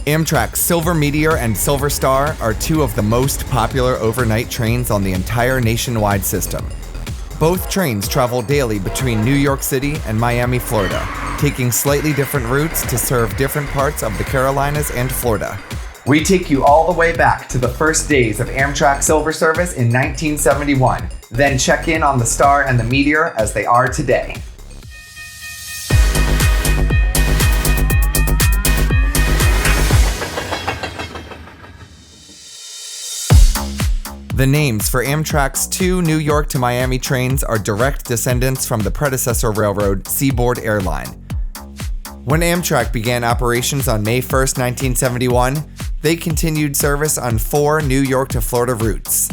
Amtrak's Silver Meteor and Silver Star are two of the most popular overnight trains on the entire nationwide system. Both trains travel daily between New York City and Miami, Florida, taking slightly different routes to serve different parts of the Carolinas and Florida. We take you all the way back to the first days of Amtrak Silver service in 1971, then check in on the Star and the Meteor as they are today. The names for Amtrak's two New York to Miami trains are direct descendants from the predecessor railroad, Seaboard Airline. When Amtrak began operations on May 1, 1971, they continued service on 4 New York to Florida routes.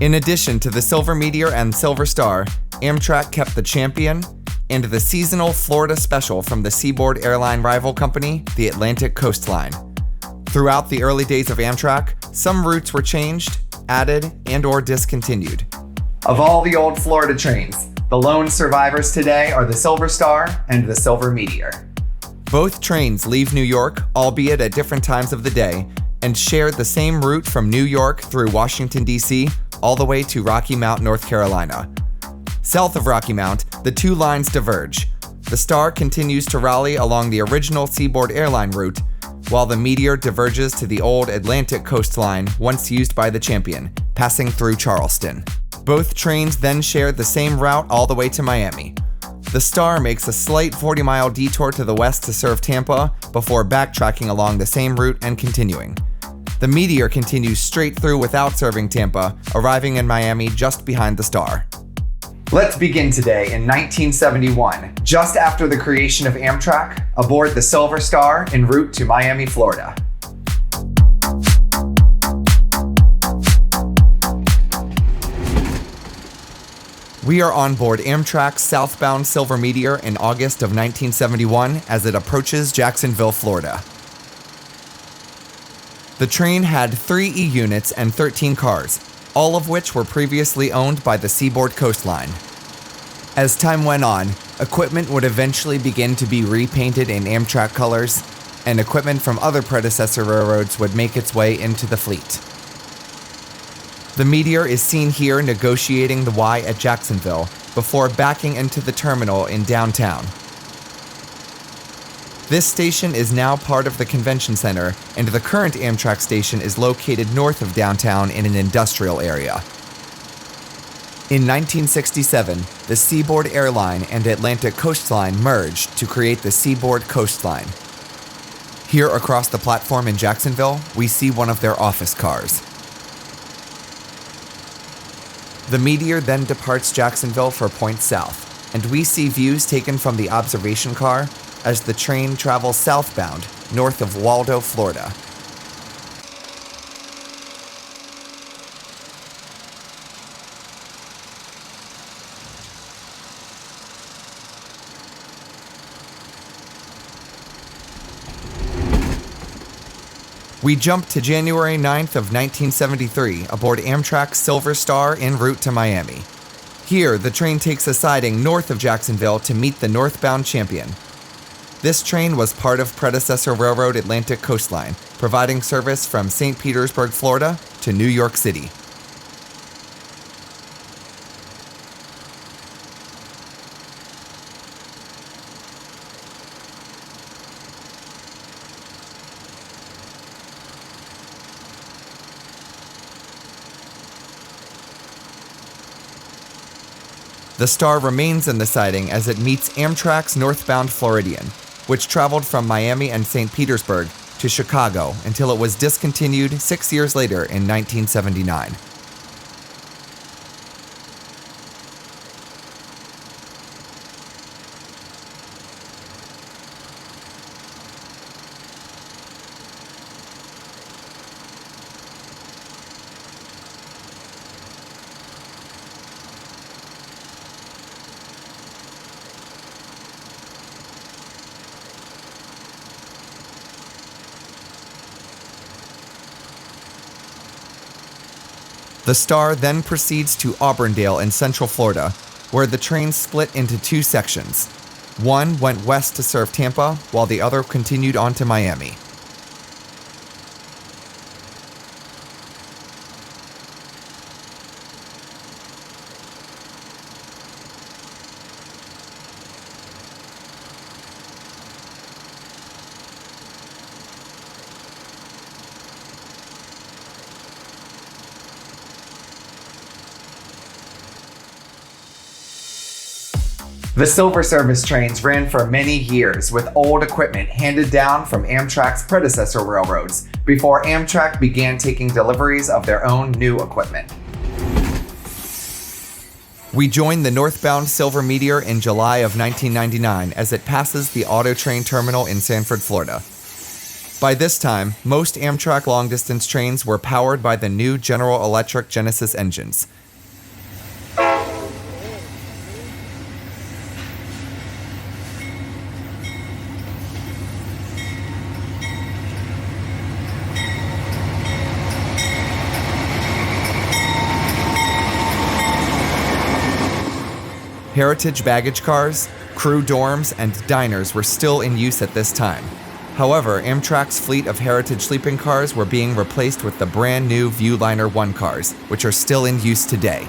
In addition to the Silver Meteor and Silver Star, Amtrak kept the Champion and the seasonal Florida Special from the Seaboard Airline rival company, the Atlantic Coast Line. Throughout the early days of Amtrak, some routes were changed, added, and/or discontinued. Of all the old Florida trains, the lone survivors today are the Silver Star and the Silver Meteor. Both trains leave New York, albeit at different times of the day, and share the same route from New York through Washington, D.C., all the way to Rocky Mount, North Carolina. South of Rocky Mount, the two lines diverge. The Star continues to Raleigh along the original Seaboard Airline route, while the Meteor diverges to the old Atlantic Coast Line once used by the Champion, passing through Charleston. Both trains then share the same route all the way to Miami. The Star makes a slight 40-mile detour to the west to serve Tampa before backtracking along the same route and continuing. The Meteor continues straight through without serving Tampa, arriving in Miami just behind the Star. Let's begin today in 1971, just after the creation of Amtrak, aboard the Silver Star en route to Miami, Florida. We are on board Amtrak's southbound Silver Meteor in August of 1971 as it approaches Jacksonville, Florida. The train had 3 E units and 13 cars, all of which were previously owned by the Seaboard Coast Line. As time went on, equipment would eventually begin to be repainted in Amtrak colors, and equipment from other predecessor railroads would make its way into the fleet. The Meteor is seen here negotiating the Y at Jacksonville before backing into the terminal in downtown. This station is now part of the convention center, and the current Amtrak station is located north of downtown in an industrial area. In 1967, the Seaboard Airline and Atlantic Coast Line merged to create the Seaboard Coast Line. Here across the platform in Jacksonville, we see one of their office cars. The Meteor then departs Jacksonville for Point South, and we see views taken from the observation car as the train travels southbound, north of Waldo, Florida. We jump to January 9th of 1973 aboard Amtrak's Silver Star en route to Miami. Here, the train takes a siding north of Jacksonville to meet the northbound Champion. This train was part of predecessor railroad Atlantic Coast Line, providing service from St. Petersburg, Florida to New York City. The Star remains in the siding as it meets Amtrak's northbound Floridian, which traveled from Miami and St. Petersburg to Chicago until it was discontinued 6 years later in 1979. The Star then proceeds to Auburndale in Central Florida, where the train split into 2 sections. One went west to serve Tampa, while the other continued on to Miami. The Silver Service trains ran for many years with old equipment handed down from Amtrak's predecessor railroads before Amtrak began taking deliveries of their own new equipment. We joined the northbound Silver Meteor in July of 1999 as it passes the auto train terminal in Sanford, Florida. By this time, most Amtrak long-distance trains were powered by the new General Electric Genesis engines. Heritage baggage cars, crew dorms, and diners were still in use at this time. However, Amtrak's fleet of Heritage sleeping cars were being replaced with the brand new Viewliner 1 cars, which are still in use today.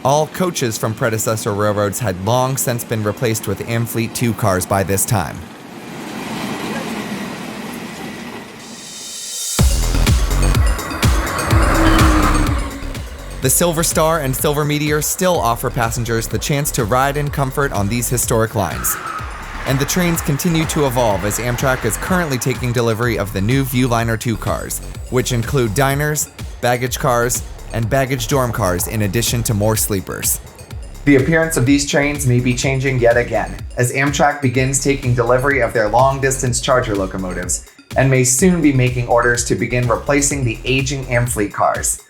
All coaches from predecessor railroads had long since been replaced with Amfleet 2 cars by this time. The Silver Star and Silver Meteor still offer passengers the chance to ride in comfort on these historic lines. And the trains continue to evolve as Amtrak is currently taking delivery of the new Viewliner 2 cars, which include diners, baggage cars, and baggage dorm cars in addition to more sleepers. The appearance of these trains may be changing yet again, as Amtrak begins taking delivery of their long-distance charger locomotives, and may soon be making orders to begin replacing the aging Amfleet cars.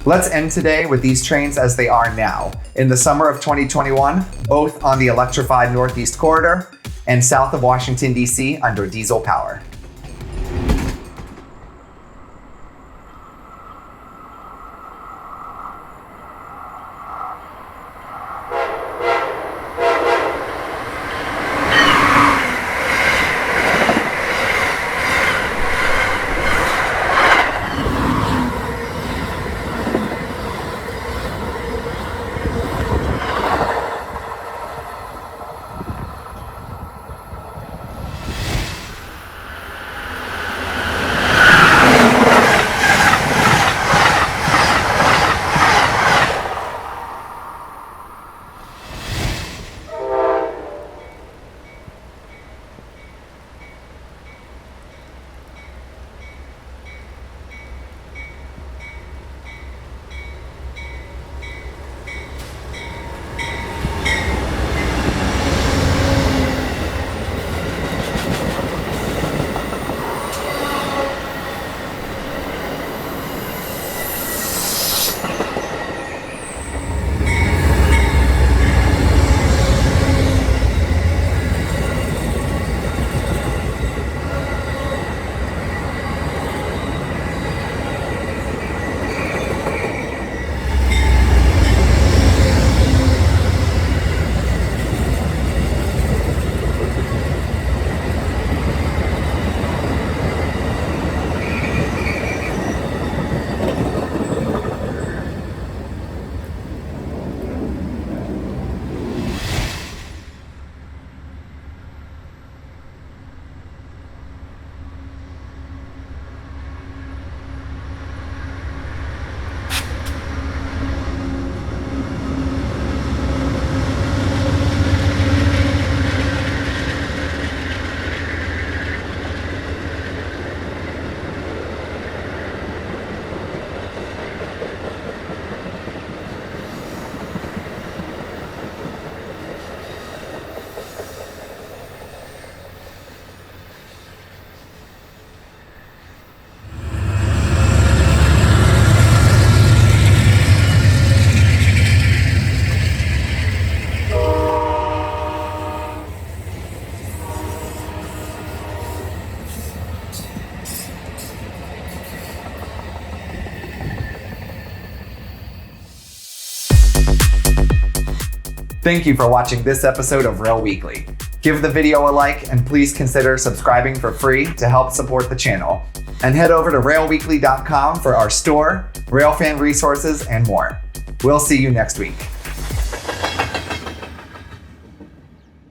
Let's end today with these trains as they are now, in the summer of 2021, both on the electrified Northeast Corridor and south of Washington, D.C. under diesel power. Thank you for watching this episode of Rail Weekly. Give the video a like and please consider subscribing for free to help support the channel. And head over to railweekly.com for our store, railfan resources, and more. We'll see you next week.